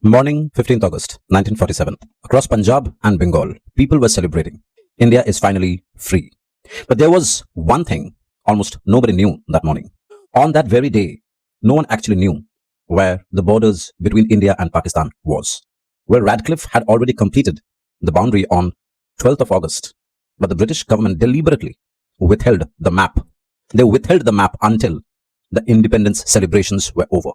Morning, 15th August, 1947. Across Punjab and Bengal, people were celebrating. India is finally free. But there was one thing almost nobody knew that morning. On that very day, no one actually knew where the borders between India and Pakistan was. Well, Radcliffe had already completed the boundary on 12th of August, but the British government deliberately withheld the map. They withheld the map until the independence celebrations were over.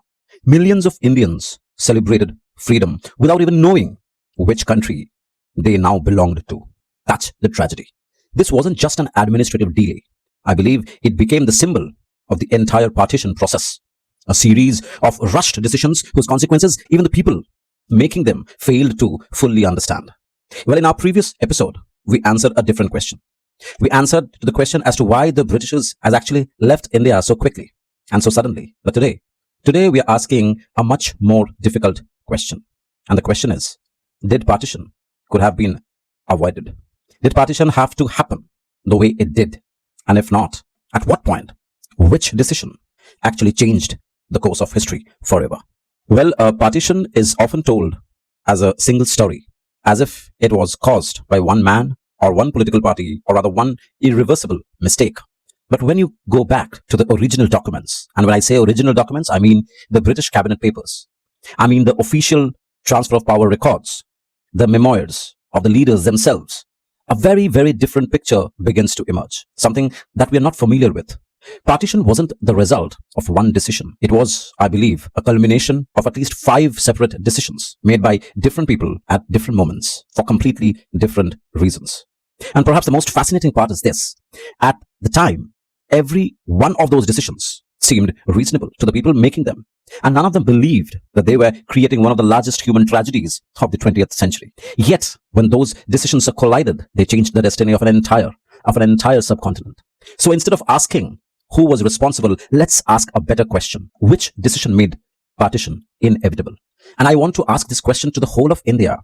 Millions of Indians celebrated freedom without even knowing which country they now belonged to. That's the tragedy. This wasn't just an administrative delay. I believe it became the symbol of the entire partition process. A series of rushed decisions whose consequences even the people making them failed to fully understand. Well, in our previous episode, we answered a different question. We answered to the question as to why the Britishers has actually left India so quickly and so suddenly. But today we are asking a much more difficult question. And the question is, did partition could have been avoided? Did partition have to happen the way it did? And if not, at what point? Which decision actually changed the course of history forever? Well, a partition is often told as a single story, as if it was caused by one man or one political party, or rather one irreversible mistake. But when you go back to the original documents, and when I say original documents, I mean the British cabinet papers, I mean the official transfer of power records, the memoirs of the leaders themselves, a very, very different picture begins to emerge, something that we are not familiar with. Partition wasn't the result of one decision. It was, I believe, a culmination of at least 5 separate decisions made by different people at different moments for completely different reasons. And perhaps the most fascinating part is this. At the time, every one of those decisions seemed reasonable to the people making them. And none of them believed that they were creating one of the largest human tragedies of the 20th century. Yet, when those decisions collided, they changed the destiny of an entire subcontinent. So instead of asking who was responsible, let's ask a better question. Which decision made partition inevitable? And I want to ask this question to the whole of India,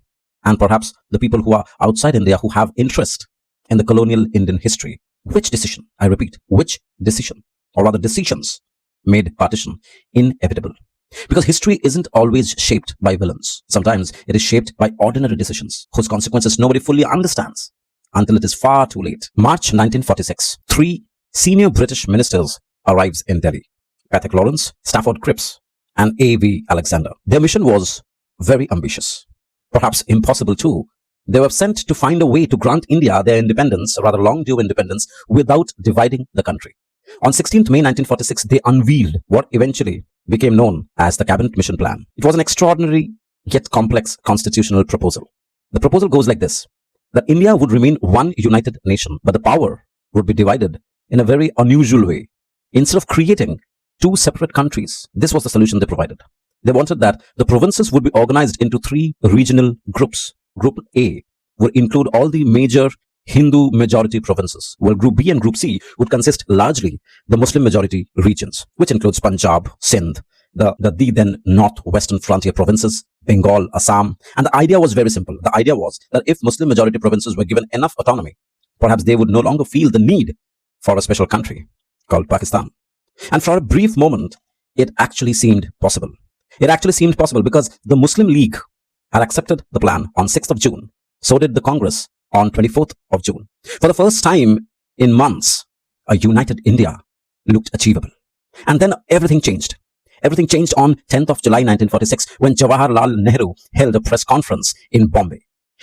and perhaps the people who are outside India who have interest in the colonial Indian history. Which decision, I repeat, which decision, or rather decisions, made partition inevitable? Because history isn't always shaped by villains. Sometimes it is shaped by ordinary decisions whose consequences nobody fully understands until it is far too late. March 1946, 3 senior British ministers arrives in Delhi: Patrick Lawrence, Stafford Cripps, and A.V. Alexander. Their mission was very ambitious, perhaps impossible too. They were sent to find a way to grant India their independence, rather long due independence, without dividing the country. On 16th May 1946, they unveiled what eventually became known as the Cabinet Mission Plan. It was an extraordinary yet complex constitutional proposal. The proposal goes like this: that India would remain one united nation, but the power would be divided in a very unusual way. Instead of creating 2 separate countries, this was the solution they provided. They wanted that the provinces would be organized into 3 regional groups. Group A would include all the major Hindu majority provinces, while Group B and Group C would consist largely the Muslim majority regions, which includes Punjab, Sindh, the then northwestern frontier provinces, Bengal, Assam. And the idea was very simple. The idea was that if Muslim majority provinces were given enough autonomy, perhaps they would no longer feel the need for a special country called Pakistan. And for a brief moment, it actually seemed possible. It actually seemed possible because the Muslim League had accepted the plan on 6th of June. So did the Congress on 24th of June. For the first time in months, a united India looked achievable. And then everything changed. Everything changed on 10th of July 1946 when Jawaharlal Nehru held a press conference in Bombay.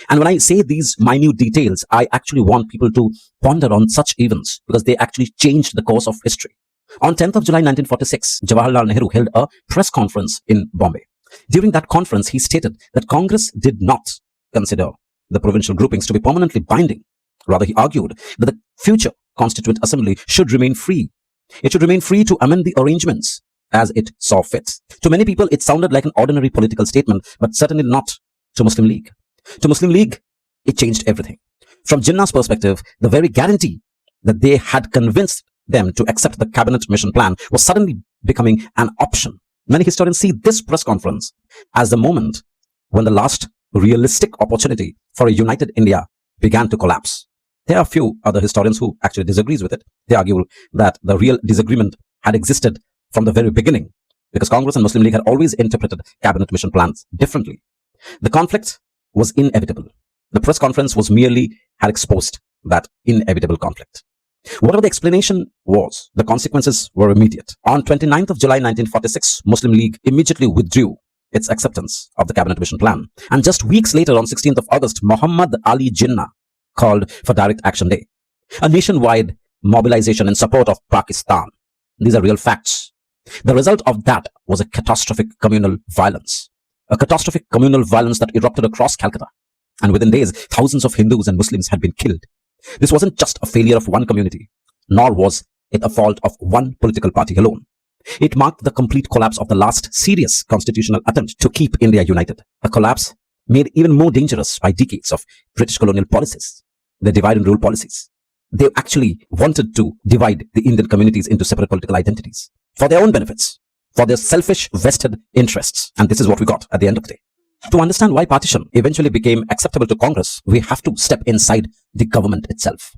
And when I say these minute details, I actually want people to ponder on such events because they actually changed the course of history. On 10th of July 1946, Jawaharlal Nehru held a press conference in Bombay. During that conference, he stated that Congress did not consider the provincial groupings to be permanently binding. Rather, he argued that the future Constituent Assembly should remain free. It should remain free to amend the arrangements as it saw fit. To many people, it sounded like an ordinary political statement, but certainly not to Muslim League. To Muslim League, it changed everything. From Jinnah's perspective, the very guarantee that they had convinced them to accept the Cabinet Mission Plan was suddenly becoming an option. Many historians see this press conference as the moment when the last realistic opportunity for a united India began to collapse. There are a few other historians who actually disagrees with it. They argue that the real disagreement had existed from the very beginning because Congress and Muslim League had always interpreted cabinet mission plans differently. The conflict was inevitable. The press conference was merely had exposed that inevitable conflict. Whatever the explanation was, the consequences were immediate. On 29th of July 1946, Muslim League immediately withdrew its acceptance of the cabinet mission plan. And just weeks later, on 16th of August, Muhammad Ali Jinnah called for Direct Action Day, a nationwide mobilization in support of Pakistan. These are real facts. The result of that was a catastrophic communal violence that erupted across Calcutta. And within days, thousands of Hindus and Muslims had been killed. This wasn't just a failure of one community, nor was it a fault of one political party alone. It marked the complete collapse of the last serious constitutional attempt to keep India united. A collapse made even more dangerous by decades of British colonial policies, the divide and rule policies. They actually wanted to divide the Indian communities into separate political identities for their own benefits, for their selfish vested interests. And this is what we got at the end of the day. To understand why partition eventually became acceptable to Congress, we have to step inside the government itself.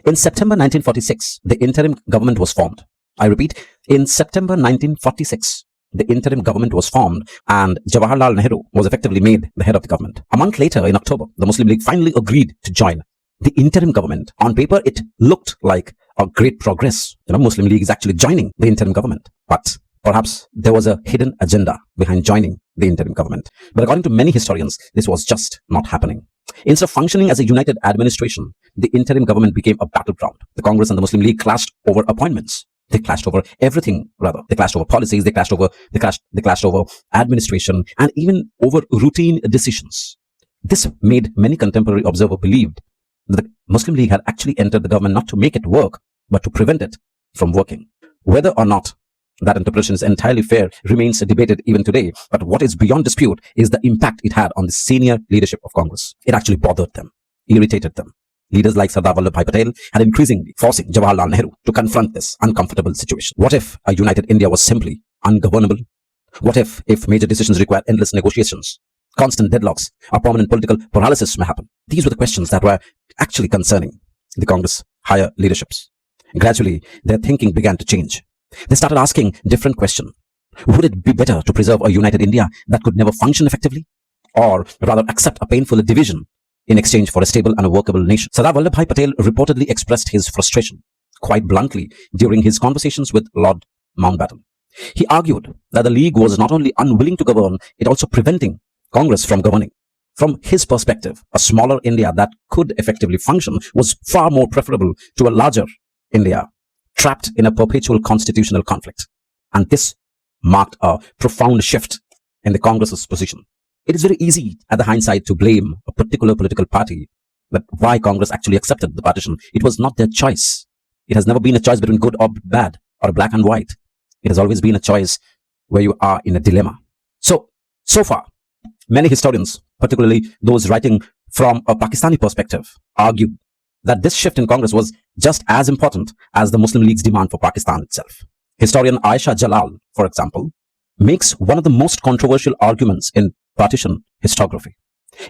In September 1946, the interim government was formed. I repeat, in September 1946, the interim government was formed and Jawaharlal Nehru was effectively made the head of the government. A month later, in October, the Muslim League finally agreed to join the interim government. On paper, it looked like a great progress. Muslim League is actually joining the interim government. But perhaps there was a hidden agenda behind joining the interim government. But according to many historians, this was just not happening. Instead of functioning as a united administration, the interim government became a battleground. The Congress and the Muslim League clashed over appointments. They clashed over everything, rather. They clashed over policies, they clashed over administration, and even over routine decisions. This made many contemporary observers believe that the Muslim League had actually entered the government not to make it work, but to prevent it from working. Whether or not that interpretation is entirely fair remains debated even today, but what is beyond dispute is the impact it had on the senior leadership of Congress. It actually bothered them, irritated them. Leaders like Sardar Vallabhbhai Patel had increasingly forcing Jawaharlal Nehru to confront this uncomfortable situation. What if a united India was simply ungovernable? What if major decisions required endless negotiations, constant deadlocks, or permanent political paralysis may happen? These were the questions that were actually concerning the Congress higher leaderships. Gradually, their thinking began to change. They started asking different questions. Would it be better to preserve a united India that could never function effectively? Or rather accept a painful division in exchange for a stable and a workable nation? Sardar Vallabhbhai Patel reportedly expressed his frustration quite bluntly during his conversations with Lord Mountbatten. He argued that the League was not only unwilling to govern, it also preventing Congress from governing. From his perspective, a smaller India that could effectively function was far more preferable to a larger India trapped in a perpetual constitutional conflict. And this marked a profound shift in the Congress's position. It is very easy at the hindsight to blame a particular political party, but why Congress actually accepted the partition. It was not their choice. It has never been a choice between good or bad, or black and white. It has always been a choice where you are in a dilemma. So far, many historians, particularly those writing from a Pakistani perspective, argue that this shift in Congress was just as important as the Muslim League's demand for Pakistan itself. Historian Aisha Jalal, for example, makes one of the most controversial arguments in partition historiography.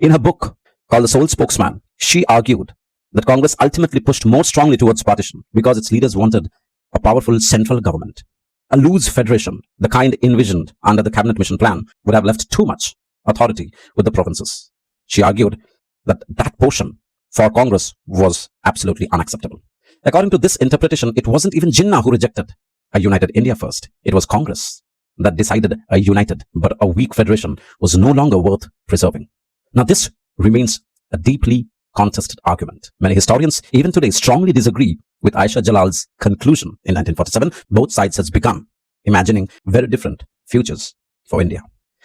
In her book called The Sole Spokesman, she argued that Congress ultimately pushed more strongly towards partition because its leaders wanted a powerful central government. A loose federation, the kind envisioned under the cabinet mission plan, would have left too much authority with the provinces. She argued that that portion for Congress was absolutely unacceptable. According to this interpretation, it wasn't even Jinnah who rejected a united India first. It was Congress that decided a united but a weak federation was no longer worth preserving. Now, this remains a deeply contested argument. Many historians, even today, strongly disagree with Aisha Jalal's conclusion. In 1947, both sides has begun imagining very different futures for India.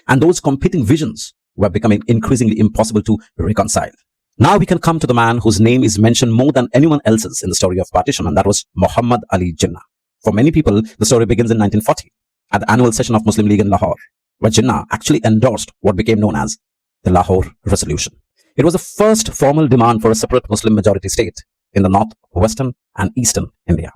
And those competing visions were becoming increasingly impossible to reconcile. Now we can come to the man whose name is mentioned more than anyone else's in the story of partition, and that was Muhammad Ali Jinnah. For many people, the story begins in 1940 at the annual session of Muslim League in Lahore, where Jinnah actually endorsed what became known as the Lahore Resolution. It was the first formal demand for a separate Muslim majority state in the northwestern and eastern India.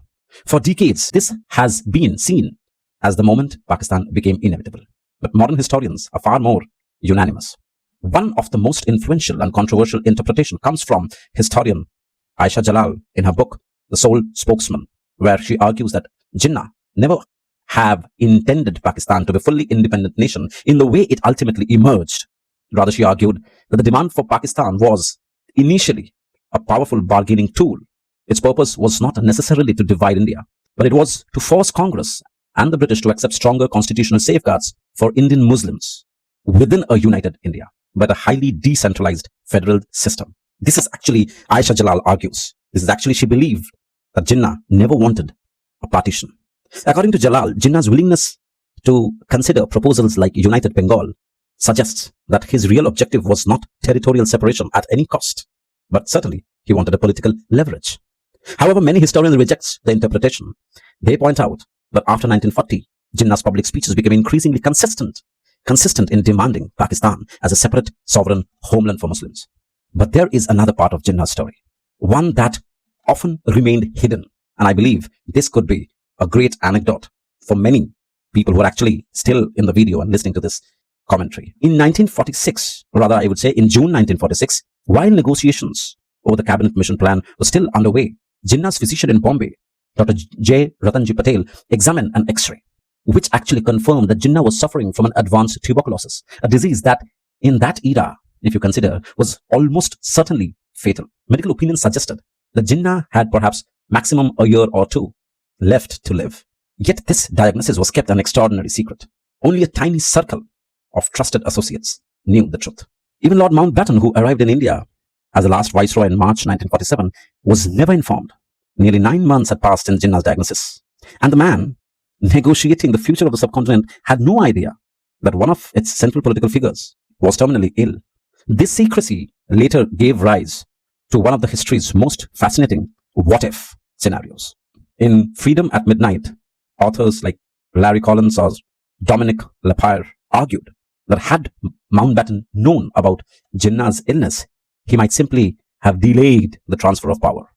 For decades, this has been seen as the moment Pakistan became inevitable. But modern historians are far more unanimous. One of the most influential and controversial interpretation comes from historian Aisha Jalal in her book, The Sole Spokesman, where she argues that Jinnah never have intended Pakistan to be a fully independent nation in the way it ultimately emerged. Rather, she argued that the demand for Pakistan was initially a powerful bargaining tool. Its purpose was not necessarily to divide India, but it was to force Congress and the British to accept stronger constitutional safeguards for Indian Muslims within a united India, but a highly decentralized federal system. This is actually, Aisha Jalal argues, this is actually she believed that Jinnah never wanted a partition. According to Jalal, Jinnah's willingness to consider proposals like United Bengal suggests that his real objective was not territorial separation at any cost, but certainly he wanted a political leverage. However, many historians reject the interpretation. They point out that after 1940, Jinnah's public speeches became increasingly consistent in demanding Pakistan as a separate sovereign homeland for Muslims. But there is another part of Jinnah's story, one that often remained hidden, and I believe this could be a great anecdote for many people who are actually still in the video and listening to this commentary. In 1946, or rather I would say in June 1946, while negotiations over the cabinet mission plan were still underway, Jinnah's physician in Bombay, Dr. J. Ratanji Patel, examined an X-ray, which actually confirmed that Jinnah was suffering from an advanced tuberculosis, a disease that in that era, if you consider, was almost certainly fatal. Medical opinion suggested that Jinnah had perhaps maximum a year or two left to live. Yet this diagnosis was kept an extraordinary secret. Only a tiny circle of trusted associates knew the truth. Even Lord Mountbatten, who arrived in India as the last viceroy in March 1947, was never informed. Nearly 9 months had passed since Jinnah's diagnosis, and the man negotiating the future of the subcontinent had no idea that one of its central political figures was terminally ill. This secrecy later gave rise to one of the history's most fascinating what-if scenarios. In Freedom at Midnight, authors like Larry Collins or Dominic Lapierre argued that had Mountbatten known about Jinnah's illness, he might simply have delayed the transfer of power.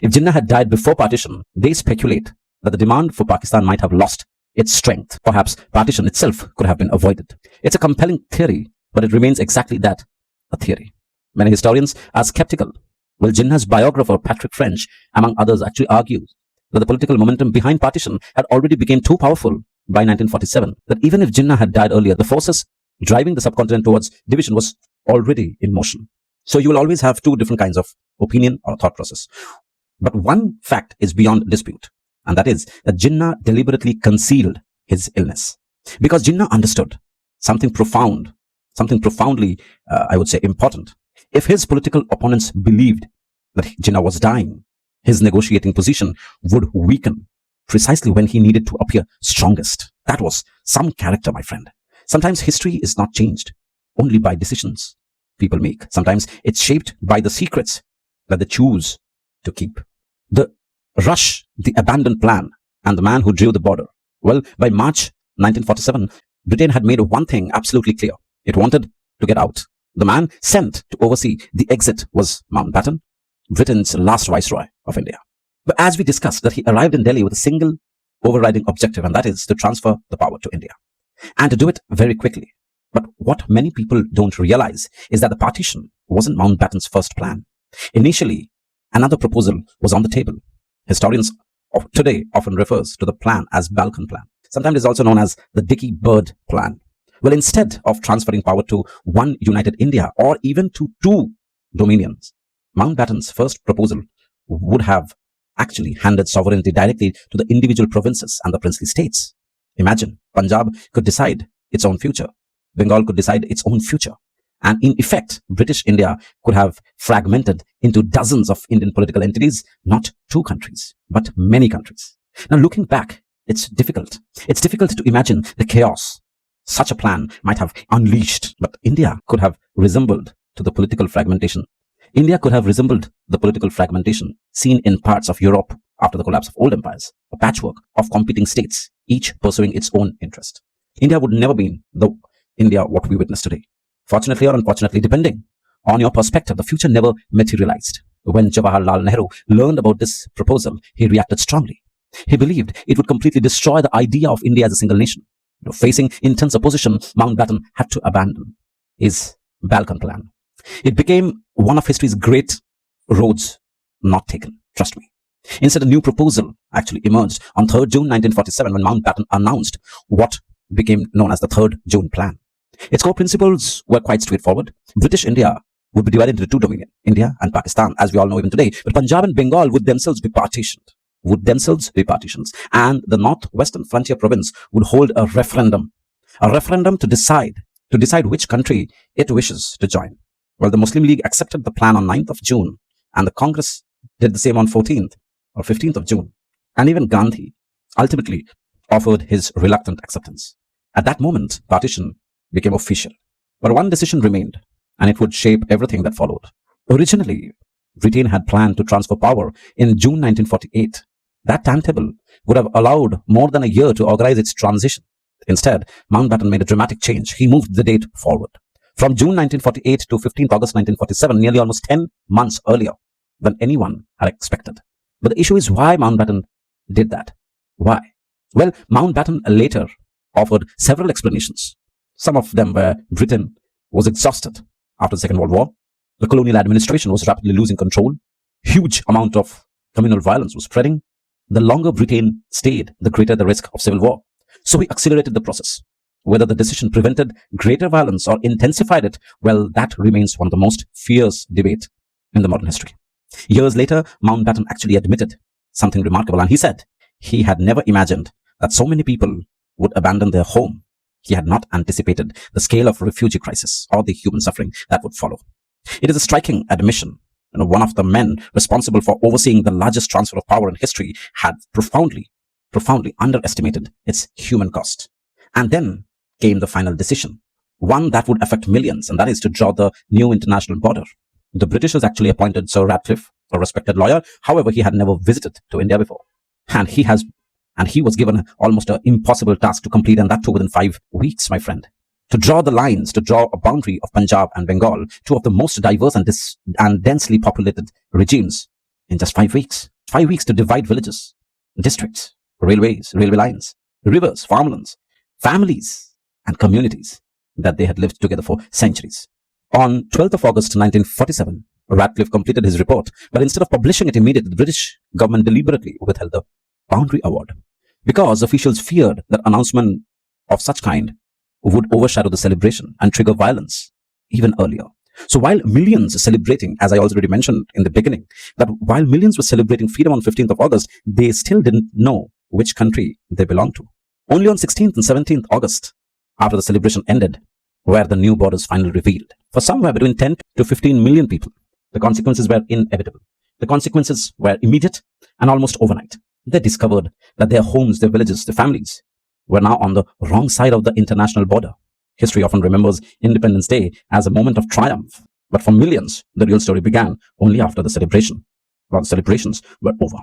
If Jinnah had died before partition, they speculate that the demand for Pakistan might have lost its strength. Perhaps partition itself could have been avoided. It's a compelling theory, but it remains exactly that, a theory. Many historians are skeptical. Well, Jinnah's biographer Patrick French, among others, actually argues that the political momentum behind partition had already become too powerful by 1947, that even if Jinnah had died earlier, the forces driving the subcontinent towards division was already in motion. So you will always have two different kinds of opinion or thought process. But one fact is beyond dispute, and that is that Jinnah deliberately concealed his illness. Because Jinnah understood something profound, something profoundly, I would say, important. If his political opponents believed that Jinnah was dying, his negotiating position would weaken precisely when he needed to appear strongest. That was some character, my friend. Sometimes history is not changed only by decisions people make. Sometimes it's shaped by the secrets that they choose to keep. The rush, the abandoned plan, and the man who drew the border. Well, by March 1947, Britain had made one thing absolutely clear. It wanted to get out. The man sent to oversee the exit was Mountbatten, Britain's last viceroy of India. But as we discussed, that he arrived in Delhi with a single overriding objective, and that is to transfer the power to India, and to do it very quickly. But what many people don't realize is that the partition wasn't Mountbatten's first plan. Initially, another proposal was on the table. Historians of today often refers to the plan as Balkan Plan. Sometimes it's also known as the Dickey Bird Plan. Well, instead of transferring power to one united India or even to two dominions, Mountbatten's first proposal would have actually handed sovereignty directly to the individual provinces and the princely states. Imagine, Punjab could decide its own future. Bengal could decide its own future. And in effect, British India could have fragmented into dozens of Indian political entities, not two countries, but many countries. Now, looking back, it's difficult. It's difficult to imagine the chaos such a plan might have unleashed, but India could have resembled to the political fragmentation. India could have resembled the political fragmentation seen in parts of Europe after the collapse of old empires, a patchwork of competing states, each pursuing its own interest. India would never be the India what we witness today. Fortunately or unfortunately, depending on your perspective, the future never materialized. When Jawaharlal Nehru learned about this proposal, he reacted strongly. He believed it would completely destroy the idea of India as a single nation. Facing intense opposition, Mountbatten had to abandon his Balkan Plan. It became one of history's great roads not taken. Trust me. Instead, a new proposal actually emerged on 3rd June 1947 when Mountbatten announced what became known as the 3rd June Plan. Its core principles were quite straightforward. British India would be divided into two dominions, India and Pakistan, as we all know even today. But Punjab and Bengal would themselves be partitioned. And the northwestern frontier province would hold a referendum to decide which country it wishes to join. Well, the Muslim League accepted the plan on 9th of June, and the Congress did the same on 14th or 15th of June. And even Gandhi ultimately offered his reluctant acceptance. At that moment, partition became official. But one decision remained, and it would shape everything that followed. Originally, Britain had planned to transfer power in June 1948. That timetable would have allowed more than a year to organize its transition. Instead, Mountbatten made a dramatic change. He moved the date forward. From June 1948 to 15th August 1947, nearly almost 10 months earlier than anyone had expected. But the issue is why Mountbatten did that. Why? Well, Mountbatten later offered several explanations. Some of them were Britain was exhausted after the Second World War. The colonial administration was rapidly losing control. Huge amount of communal violence was spreading. The longer Britain stayed, the greater the risk of civil war. So he accelerated the process. Whether the decision prevented greater violence or intensified it, well, that remains one of the most fierce debates in the modern history. Years later, Mountbatten actually admitted something remarkable, and he said he had never imagined that so many people would abandon their home. He had not anticipated the scale of refugee crisis or the human suffering that would follow. It is a striking admission. One of the men responsible for overseeing the largest transfer of power in history had profoundly underestimated its human cost. And then came the final decision, one that would affect millions, and that is to draw the new international border. The Britishers actually appointed Sir Radcliffe, a respected lawyer. However, he had never visited to India before. And he was given almost an impossible task to complete, and that too within 5 weeks, my friend. To draw a boundary of Punjab and Bengal, two of the most diverse and densely populated regimes, in just 5 weeks. 5 weeks to divide villages, districts, railways, railway lines, rivers, farmlands, families, and communities that they had lived together for centuries. On 12th of August 1947, Radcliffe completed his report, but instead of publishing it immediately, the British government deliberately withheld the Boundary Award because officials feared that announcement of such kind would overshadow the celebration and trigger violence even earlier. So while millions are celebrating, as I already mentioned in the beginning, that while millions were celebrating freedom on 15th of August, they still didn't know which country they belonged to. Only on 16th and 17th August, after the celebration ended, were the new borders finally revealed. For somewhere between 10 to 15 million people, the consequences were inevitable. The consequences were immediate and almost overnight. They discovered that their homes, their villages, their families were now on the wrong side of the international border. History often remembers Independence Day as a moment of triumph, but for millions, the real story began only after the celebration, while the celebrations were over.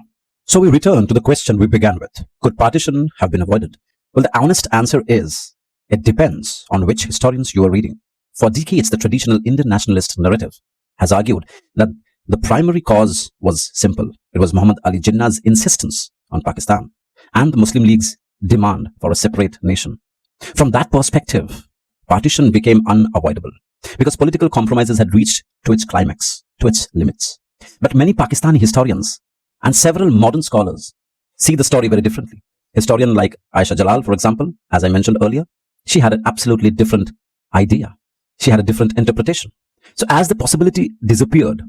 So we return to the question we began with. Could partition have been avoided? Well, the honest answer is, it depends on which historians you are reading. For decades, the traditional Indian nationalist narrative has argued that the primary cause was simple. It was Muhammad Ali Jinnah's insistence on Pakistan and the Muslim League's demand for a separate nation. From that perspective, partition became unavoidable because political compromises had reached to its climax, to its limits. But many Pakistani historians and several modern scholars see the story very differently. Historian like Aisha Jalal, for example, as I mentioned earlier, she had an absolutely different idea. She had a different interpretation. So as the possibility disappeared,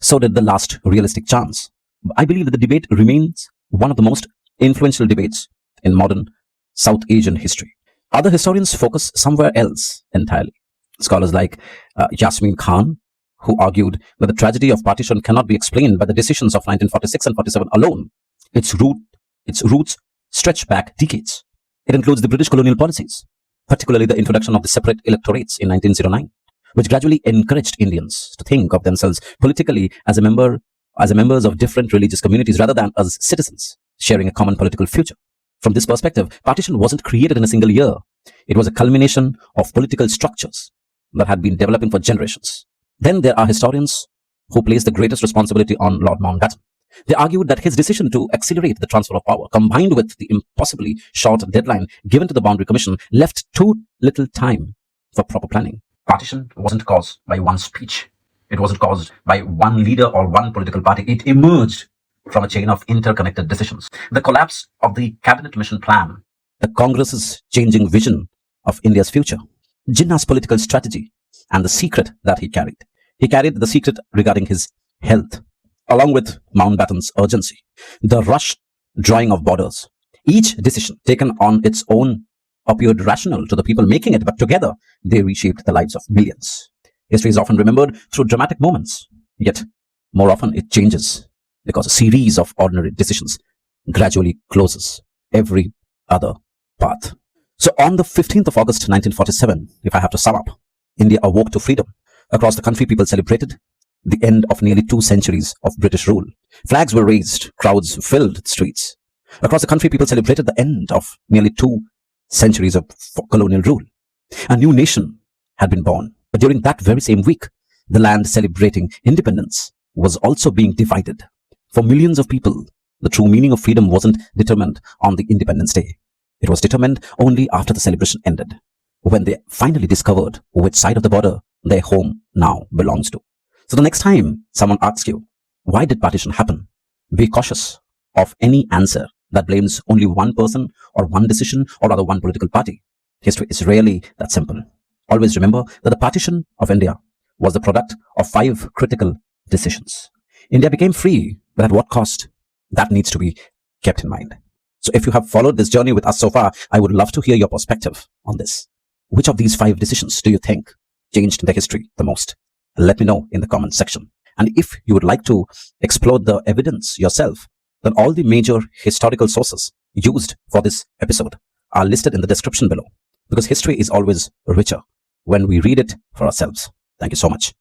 so did the last realistic chance. I believe that the debate remains one of the most influential debates in modern South Asian history. Other historians focus somewhere else entirely. Scholars like Yasmin Khan, who argued that the tragedy of partition cannot be explained by the decisions of 1946 and 47 alone. Its roots stretch back decades. It includes the British colonial policies, particularly the introduction of the separate electorates in 1909, which gradually encouraged Indians to think of themselves politically as members of different religious communities rather than as citizens sharing a common political future. From this perspective, partition wasn't created in a single year. It was a culmination of political structures that had been developing for generations. Then there are historians who place the greatest responsibility on Lord Mountbatten. They argued that his decision to accelerate the transfer of power, combined with the impossibly short deadline given to the Boundary Commission, left too little time for proper planning. Partition wasn't caused by one speech. It wasn't caused by one leader or one political party. It emerged from a chain of interconnected decisions. The collapse of the cabinet mission plan, the Congress's changing vision of India's future, Jinnah's political strategy, and the secret that he carried. He carried the secret regarding his health, along with Mountbatten's urgency, the rushed drawing of borders. Each decision taken on its own appeared rational to the people making it, but together they reshaped the lives of millions. History is often remembered through dramatic moments, yet more often it changes because a series of ordinary decisions gradually closes every other path. So on the 15th of August 1947, if I have to sum up, India awoke to freedom. Across the country, people celebrated the end of nearly 2 centuries of British rule. Flags were raised, crowds filled streets. Across the country, people celebrated the end of nearly 2 centuries of colonial rule. A new nation had been born. But during that very same week, the land celebrating independence was also being divided. For millions of people, the true meaning of freedom wasn't determined on the Independence Day. It was determined only after the celebration ended, when they finally discovered which side of the border their home now belongs to. So the next time someone asks you, why did partition happen? Be cautious of any answer that blames only one person or one decision or rather one political party. History is rarely that simple. Always remember that the partition of India was the product of 5 critical decisions. India became free, but at what cost? That needs to be kept in mind. So if you have followed this journey with us so far, I would love to hear your perspective on this. Which of these 5 decisions do you think changed the history the most? Let me know in the comment section. And if you would like to explore the evidence yourself, then all the major historical sources used for this episode are listed in the description below, because history is always richer when we read it for ourselves. Thank you so much.